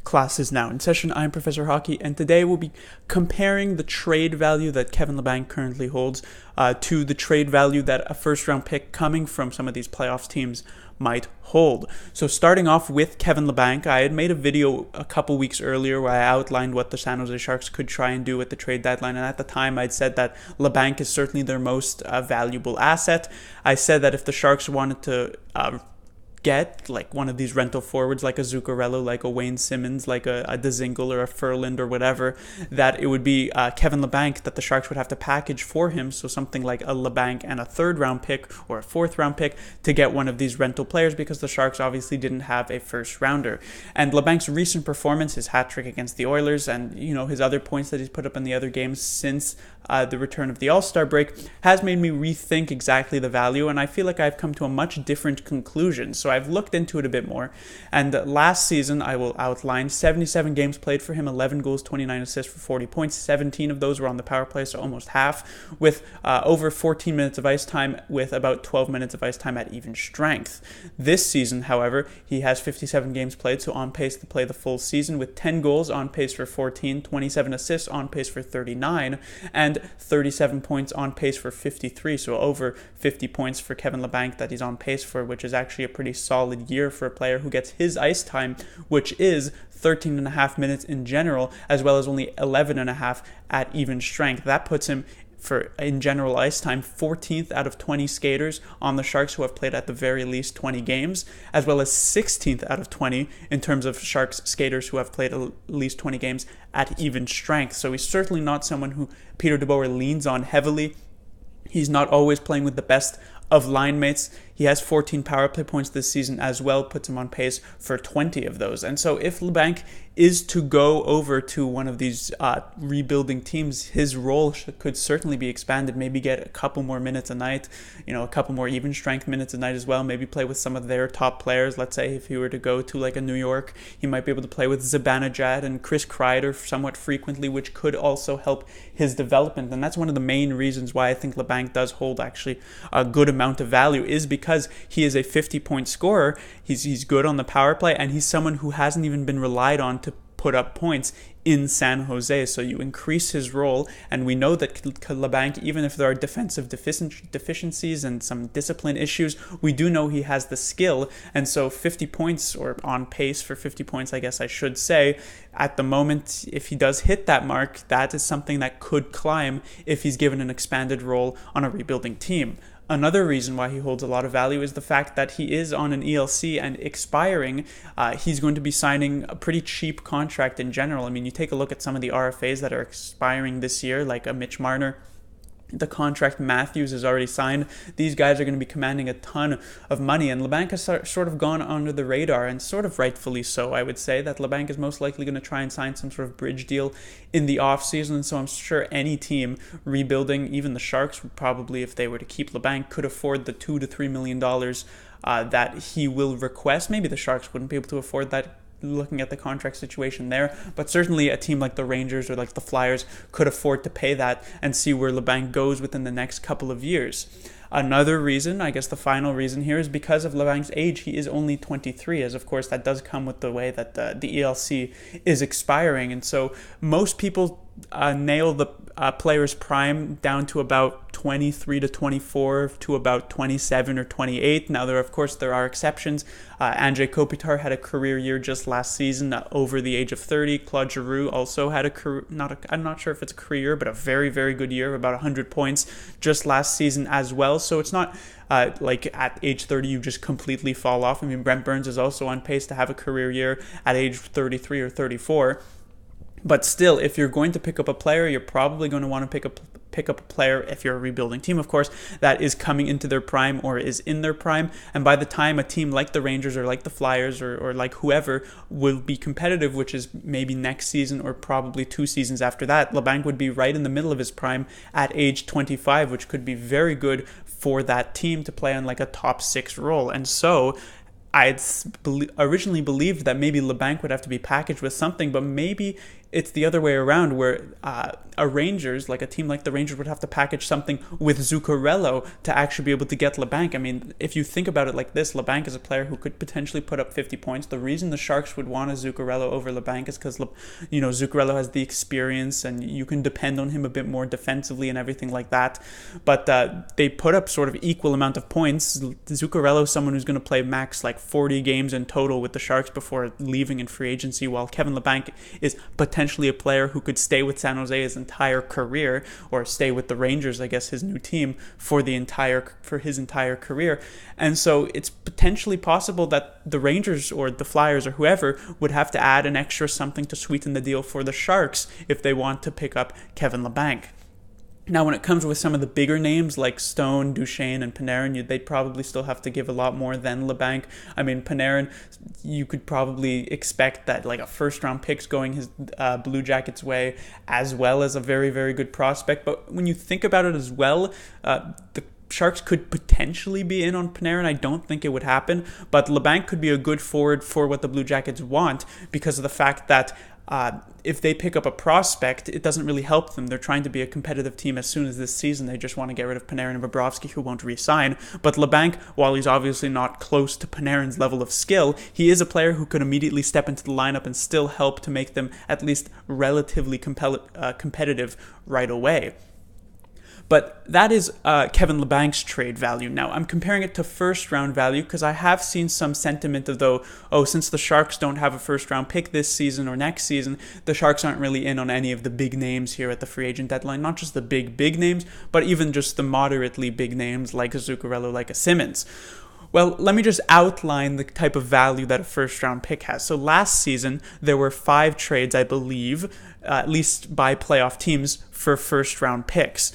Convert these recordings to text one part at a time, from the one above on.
Class is now in session. I'm Professor Hockey, and today we'll be comparing the trade value that Kevin Labanc currently holds to the trade value that a first-round pick coming from some of these playoffs teams might hold. So starting off with Kevin Labanc, I had made a video a couple weeks earlier where I outlined what the San Jose Sharks could try and do at the trade deadline, and at the time I'd said that Labanc is certainly their most valuable asset. I said that if the Sharks wanted to get like one of these rental forwards like a Zuccarello, like a Wayne Simmons, like a Dzingel or a Furland or whatever, that it would be Kevin Labanc that the Sharks would have to package for him, so something like a Labanc and a third-round pick or a fourth-round pick to get one of these rental players, because the Sharks obviously didn't have a first-rounder. And Labanc's recent performance, his hat-trick against the Oilers, and his other points that he's put up in the other games since the return of the All-Star break, has made me rethink exactly the value, and I feel like I've come to a much different conclusion. So I've looked into it a bit more, and last season I will outline 77 games played for him, 11 goals, 29 assists for 40 points. 17 of those were on the power play, so almost half, with over 14 minutes of ice time, with about 12 minutes of ice time at even strength. This season, however, he has 57 games played, so on pace to play the full season, with 10 goals, on pace for 14, 27 assists, on pace for 39, and 37 points, on pace for 53, so over 50 points for Kevin Labanc that he's on pace for, which is actually a pretty solid year for a player who gets his ice time, which is 13 and a half minutes in general, as well as only 11 and a half at even strength. That puts him, for in general ice time, 14th out of 20 skaters on the Sharks who have played at the very least 20 games, as well as 16th out of 20 in terms of Sharks skaters who have played at least 20 games at even strength. So he's certainly not someone who Peter DeBoer leans on heavily. He's not always playing with the best of line mates. He has 14 power play points this season as well, puts him on pace for 20 of those. And so if Labanc is to go over to one of these rebuilding teams, his role could certainly be expanded, maybe get a couple more minutes a night, a couple more even strength minutes a night as well, maybe play with some of their top players. Let's say if he were to go to like a New York, he might be able to play with Zibanejad and Chris Kreider somewhat frequently, which could also help his development. And that's one of the main reasons why I think Labanc does hold actually a good amount of value, is because he is a 50-point scorer. He's good on the power play, and he's someone who hasn't even been relied on to put up points in San Jose. So you increase his role, and we know that Labanc, even if there are defensive deficiencies and some discipline issues, we do know he has the skill. And so 50 points, or on pace for 50 points, I guess I should say, at the moment, if he does hit that mark, that is something that could climb if he's given an expanded role on a rebuilding team. Another reason why he holds a lot of value is the fact that he is on an ELC and expiring. He's going to be signing a pretty cheap contract in general. I mean, you take a look at some of the RFAs that are expiring this year, like a Mitch Marner. The contract Matthews is already signed. These guys are going to be commanding a ton of money, and Labanc has sort of gone under the radar, and sort of rightfully so. I would say that Labanc is most likely going to try and sign some sort of bridge deal in the offseason, and so I'm sure any team rebuilding, even the Sharks would probably, if they were to keep Labanc, could afford the $2 to $3 million that he will request. Maybe the Sharks wouldn't be able to afford that, looking at the contract situation there, but certainly a team like the Rangers or like the Flyers could afford to pay that and see where Labanc goes within the next couple of years. Another reason, I guess the final reason here, is because of Labanc's age. He is only 23, as of course that does come with the way that the ELC is expiring, and so most people nail the player's prime down to about 23 to 24 to about 27 or 28. Now, there are exceptions. Andrei Kopitar had a career year just last season over the age of 30. Claude Giroux also had I'm not sure if it's a career, but a very, very good year of about 100 points just last season as well. So it's not like at age 30 you just completely fall off. I mean, Brent Burns is also on pace to have a career year at age 33 or 34. But still, if you're going to pick up a player, you're probably going to want to pick up a player, if you're a rebuilding team, of course, that is coming into their prime or is in their prime. And by the time a team like the Rangers or like the Flyers or like whoever will be competitive, which is maybe next season or probably 2 seasons after that, Labanc would be right in the middle of his prime at age 25, which could be very good for that team to play on like a top 6 role. And so originally believed that maybe Labanc would have to be packaged with something, but maybe it's the other way around, where a Rangers, like a team like the Rangers, would have to package something with Zuccarello to actually be able to get Labanc. I mean, if you think about it like this, Labanc is a player who could potentially put up 50 points. The reason the Sharks would want a Zuccarello over Labanc is because, Zuccarello has the experience and you can depend on him a bit more defensively and everything like that. But they put up sort of equal amount of points. Zuccarello is someone who's going to play max like 40 games in total with the Sharks before leaving in free agency, while Kevin Labanc is potentially a player who could stay with San Jose his entire career, or stay with the Rangers, I guess, his new team, for his entire career. And so it's potentially possible that the Rangers or the Flyers or whoever would have to add an extra something to sweeten the deal for the Sharks if they want to pick up Kevin Labanc. Now, when it comes with some of the bigger names like Stone, Duchesne, and Panarin, they'd probably still have to give a lot more than Labanc. I mean, Panarin, you could probably expect that like a first-round pick's going his Blue Jackets' way, as well as a very, very good prospect. But when you think about it as well, the Sharks could potentially be in on Panarin. I don't think it would happen, but Labanc could be a good forward for what the Blue Jackets want, because of the fact that if they pick up a prospect, it doesn't really help them. They're trying to be a competitive team as soon as this season. They just want to get rid of Panarin and Bobrovsky, who won't re-sign. But Labanc, while he's obviously not close to Panarin's level of skill, he is a player who could immediately step into the lineup and still help to make them at least relatively competitive right away. But that is Kevin Labanc's trade value. Now, I'm comparing it to first-round value because I have seen some sentiment of since the Sharks don't have a first-round pick this season or next season, the Sharks aren't really in on any of the big names here at the free agent deadline. Not just the big names, but even just the moderately big names like a Zuccarello, like a Simmons. Well, let me just outline the type of value that a first-round pick has. So last season, there were 5 trades, I believe, at least by playoff teams, for first-round picks.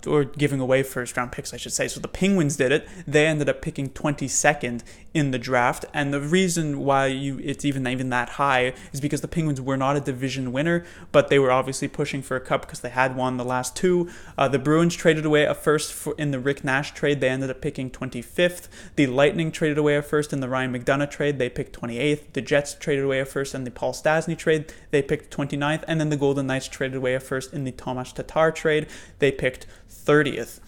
Or giving away first-round picks, I should say. So the Penguins did it. They ended up picking 22nd in the draft, and the reason why it's even that high is because the Penguins were not a division winner, but they were obviously pushing for a cup because they had won the last 2. The Bruins traded away a first in the Rick Nash trade. They ended up picking 25th. The Lightning traded away a first in the Ryan McDonough trade. They picked 28th. The Jets traded away a first in the Paul Stastny trade. They picked 29th. And then the Golden Knights traded away a first in the Tomas Tatar trade. They picked 30th.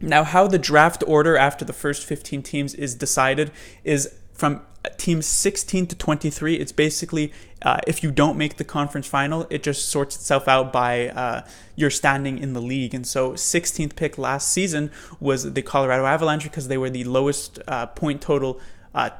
Now, how the draft order after the first 15 teams is decided is from teams 16 to 23. It's basically, if you don't make the conference final, it just sorts itself out by your standing in the league. And so 16th pick last season was the Colorado Avalanche because they were the lowest point total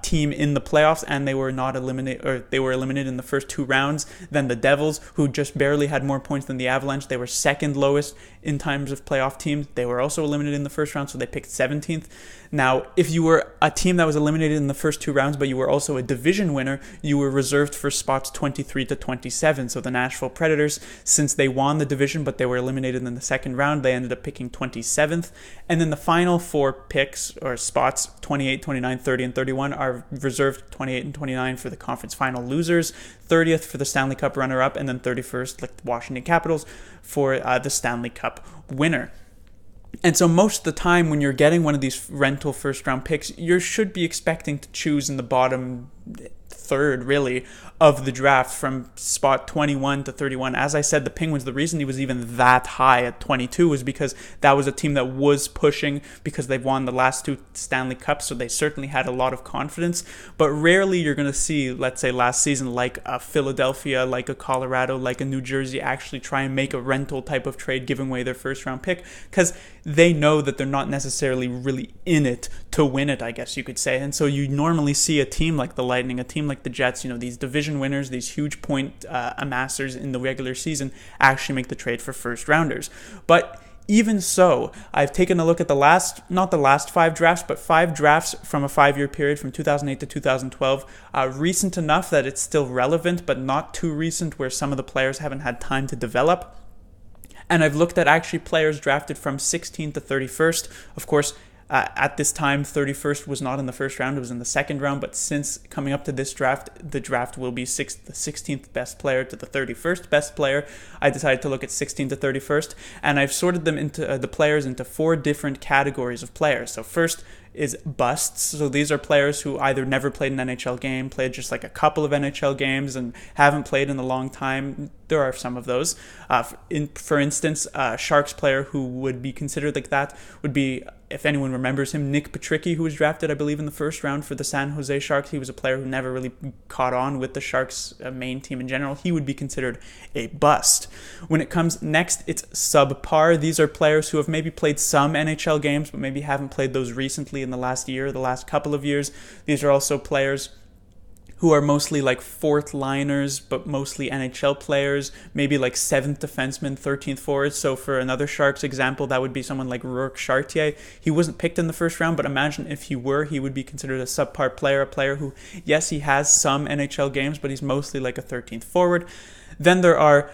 team in the playoffs, and they were eliminated in the first 2 rounds. Then the Devils, who just barely had more points than the Avalanche, they were second lowest in terms of playoff teams. They were also eliminated in the first round, so they picked 17th. Now, if you were a team that was eliminated in the first 2 rounds, but you were also a division winner, you were reserved for spots 23 to 27. So the Nashville Predators, since they won the division, but they were eliminated in the second round, they ended up picking 27th. And then the final 4 picks, or spots, 28, 29, 30, and 31, are reserved 28 and 29 for the conference final losers, 30th for the Stanley Cup runner-up, and then 31st, like the Washington Capitals, for the Stanley Cup winner. And so most of the time when you're getting one of these rental first-round picks, you should be expecting to choose in the bottom third, really, of the draft from spot 21 to 31. As I said, the Penguins, the reason he was even that high at 22 was because that was a team that was pushing because they've won the last 2 Stanley Cups, so they certainly had a lot of confidence. But rarely you're going to see, let's say last season, like a Philadelphia, like a Colorado, like a New Jersey actually try and make a rental type of trade, giving away their first-round pick, because they know that they're not necessarily really in it to win it, I guess you could say. And so you normally see a team like the Lightning, a team like the Jets, these division winners, these huge point amassers in the regular season, actually make the trade for first rounders. But even so, I've taken a look at not the last 5 drafts, but 5 drafts from a 5-year period from 2008 to 2012. Recent enough that it's still relevant, but not too recent where some of the players haven't had time to develop. And I've looked at actually players drafted from 16 to 31st. Of course, At this time, 31st was not in the first round, it was in the second round, but since coming up to this draft, the draft will be the 16th best player to the 31st best player. I decided to look at 16th to 31st, and I've sorted them into the players into 4 different categories of players. So first is busts. So these are players who either never played an NHL game, played just like a couple of NHL games, and haven't played in a long time. There are some of those. For instance, a Sharks player who would be considered like that would be, if anyone remembers him, Nick Petricki, who was drafted, I believe, in the first round for the San Jose Sharks. He was a player who never really caught on with the Sharks main team in general. He would be considered a bust. When it comes next, it's subpar. These are players who have maybe played some NHL games, but maybe haven't played those recently in the last year, the last couple of years. These are also players who are mostly like fourth liners, but mostly NHL players, maybe like 7th defenseman, 13th forward. So for another Sharks example, that would be someone like Rourke Chartier. He wasn't picked in the first round, but imagine if he were, he would be considered a subpar player, a player who, yes, he has some NHL games, but he's mostly like a 13th forward. Then there are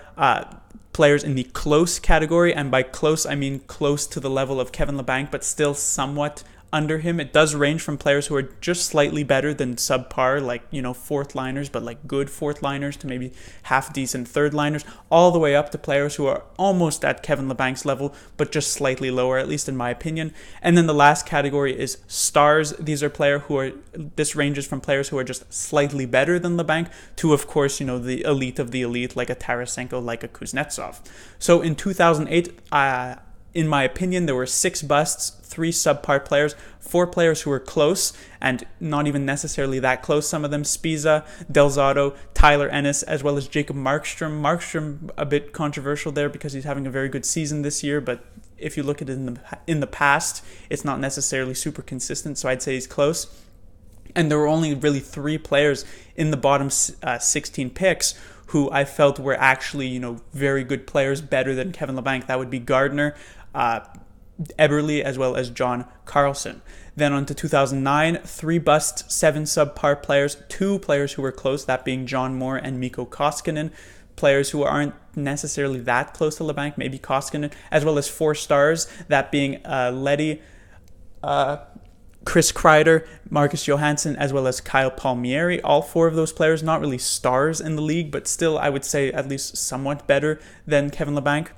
players in the close category, and by close, I mean close to the level of Kevin Labanc, but still somewhat under him. It does range from players who are just slightly better than subpar, like, fourth liners, but like good fourth liners, to maybe half decent third liners, all the way up to players who are almost at Kevin Labanc's level, but just slightly lower, at least in my opinion. And then the last category is stars. These are this ranges from players who are just slightly better than Labanc to, of course, the elite of the elite, like a Tarasenko, like a Kuznetsov. So in 2008, in my opinion, there were 6 busts, 3 subpar players, 4 players who were close and not even necessarily that close. Some of them, Spiza, Del Zotto, Tyler Ennis, as well as Jacob Markstrom. Markstrom, a bit controversial there because he's having a very good season this year, but if you look at it in the past, it's not necessarily super consistent, so I'd say he's close. And there were only really 3 players in the bottom 16 picks who I felt were actually, very good players, better than Kevin Labanc. That would be Gardner, Eberle, as well as John Carlson. Then on to 2009, 3 busts, 7 subpar players, 2 players who were close, that being John Moore and Mikko Koskinen, players who aren't necessarily that close to Labanc, maybe Koskinen, as well as 4 stars, that being Leddy, Chris Kreider, Marcus Johansson, as well as Kyle Palmieri. All 4 of those players, not really stars in the league, but still, I would say, at least somewhat better than Kevin Labanc.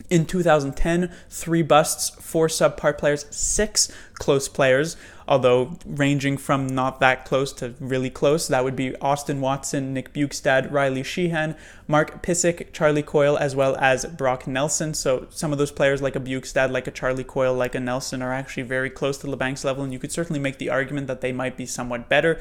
In 2010, 3 busts, 4 subpar players, 6 close players, although ranging from not that close to really close. That would be Austin Watson, Nick Bjugstad, Riley Sheehan, Mark Pysyk, Charlie Coyle, as well as Brock Nelson. So some of those players like a Bjugstad, like a Charlie Coyle, like a Nelson are actually very close to Labanc's level, and you could certainly make the argument that they might be somewhat better.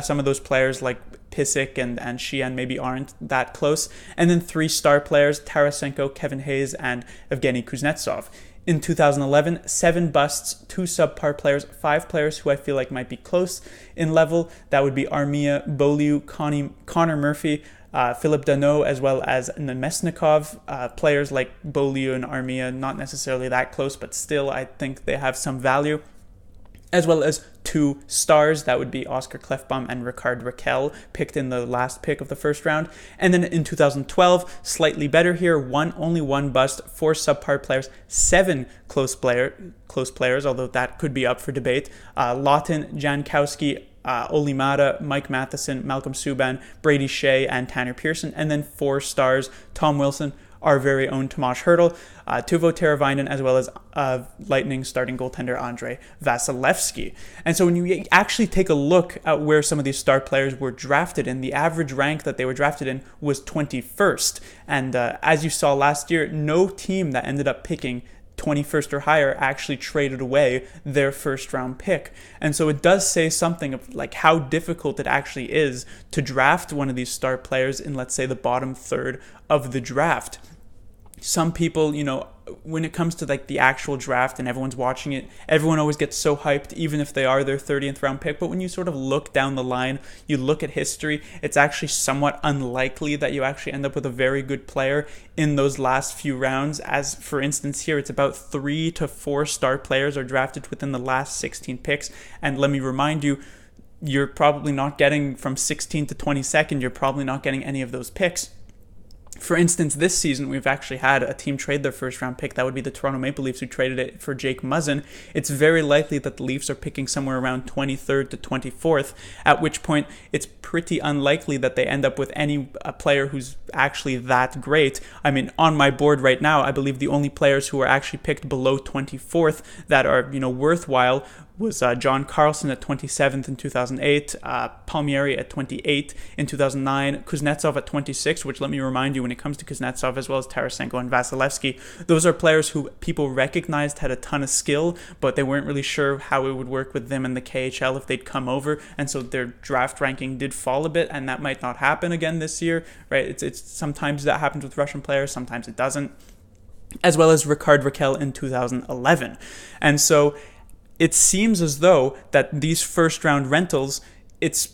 Some of those players like Pysyk and Sheehan maybe aren't that close. And then 3 star players, Tarasenko, Kevin Hayes, and Evgeny Kuznetsov. In 2011, 7 busts, 2 subpar players, 5 players who I feel like might be close in level. That would be Armia, Beaulieu, Connor Murphy, Philip Danault, as well as Nemesnikov. Players like Beaulieu and Armia, not necessarily that close, but still I think they have some value. As well as 2 stars, that would be Oscar Klefbom and Ricard Raquel, picked in the last pick of the first round. And then in 2012, slightly better here, only 1 bust, 4 subpar players, 7 close players, although that could be up for debate. Lawton, Jankowski, Olimata, Mike Matheson, Malcolm Subban, Brady Shea, and Tanner Pearson. And then 4 stars, Tom Wilson, our very own Tomas Hertl, Teuvo Teravainen, as well as Lightning starting goaltender Andrei Vasilevsky. And so when you actually take a look at where some of these star players were drafted in, the average rank that they were drafted in was 21st. And as you saw last year, no team that ended up picking 21st or higher actually traded away their first round pick. And so it does say something of like how difficult it actually is to draft one of these star players in, let's say, the bottom third of the draft. Some people, when it comes to like the actual draft and everyone's watching it, everyone always gets so hyped, even if they are their 30th round pick. But when you sort of look down the line, you look at history, it's actually somewhat unlikely that you actually end up with a very good player in those last few rounds. As for instance here, it's about 3 to 4 star players are drafted within the last 16 picks. And let me remind you, you're probably not getting from 16 to 22nd, you're probably not getting any of those picks. For instance, this season, we've actually had a team trade their first round pick. That would be the Toronto Maple Leafs, who traded it for Jake Muzzin. It's very likely that the Leafs are picking somewhere around 23rd to 24th, at which point it's pretty unlikely that they end up with any player who's actually that great. I mean, on my board right now, I believe the only players who are actually picked below 24th that are, worthwhile was John Carlson at 27th in 2008, Palmieri at 28 in 2009, Kuznetsov at 26, which, let me remind you, when it comes to Kuznetsov as well as Tarasenko and Vasilevsky, those are players who people recognized had a ton of skill, but they weren't really sure how it would work with them in the KHL if they'd come over, and so their draft ranking did fall a bit, and that might not happen again this year, right? It's sometimes that happens with Russian players, sometimes it doesn't, as well as Ricard Raquel in 2011. And so it seems as though that these first round rentals, it's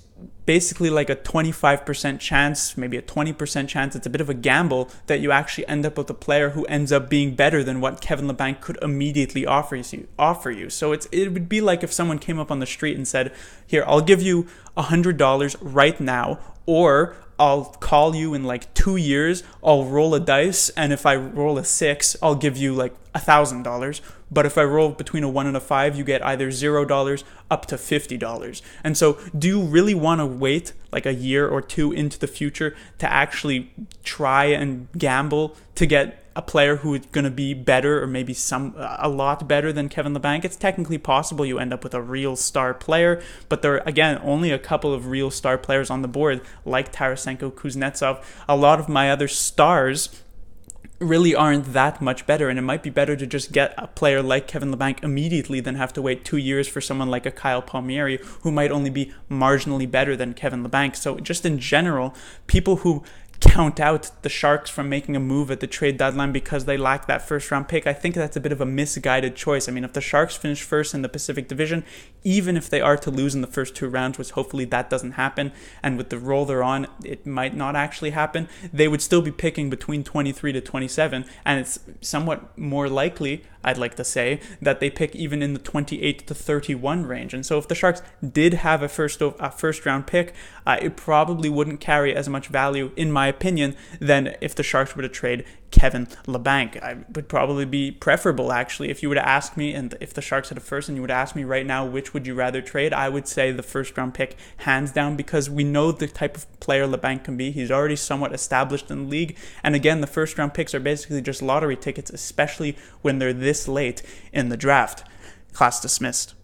basically like a 25% chance, maybe a 20% chance, it's a bit of a gamble that you actually end up with a player who ends up being better than what Kevin Labanc could immediately offer you. So it would be like if someone came up on the street and said, here, I'll give you $100 right now, or I'll call you in like 2 years, I'll roll a dice, and if I roll a 6, I'll give you like $1,000. But if I roll between a 1 and a 5, you get either $0 up to $50. And so do you really want to wait like a year or two into the future to actually try and gamble to get a player who is going to be better, or maybe a lot better than Kevin Labanc? It's technically possible you end up with a real star player, but there are, again, only a couple of real star players on the board, like Tarasenko, Kuznetsov. A lot of my other stars really aren't that much better, and it might be better to just get a player like Kevin Labanc immediately than have to wait 2 years for someone like a Kyle Palmieri, who might only be marginally better than Kevin Labanc. So just in general, people who count out the Sharks from making a move at the trade deadline because they lack that first round pick, I think that's a bit of a misguided choice. I mean, if the Sharks finish first in the Pacific Division, even if they are to lose in the first 2 rounds, which hopefully that doesn't happen, and with the role they're on, it might not actually happen, they would still be picking between 23 to 27, and it's somewhat more likely, I'd like to say, that they pick even in the 28 to 31 range. And so if the Sharks did have a first round pick, it probably wouldn't carry as much value, in my opinion, than if the Sharks were to trade Kevin Labanc. I would probably be preferable, actually. If you were to ask me, and if the Sharks had a first and you would ask me right now, which would you rather trade, I would say the first round pick, hands down, because we know the type of player Labanc can be. He's already somewhat established in the league, and again, the first round picks are basically just lottery tickets, especially when they're this late in the draft. Class dismissed.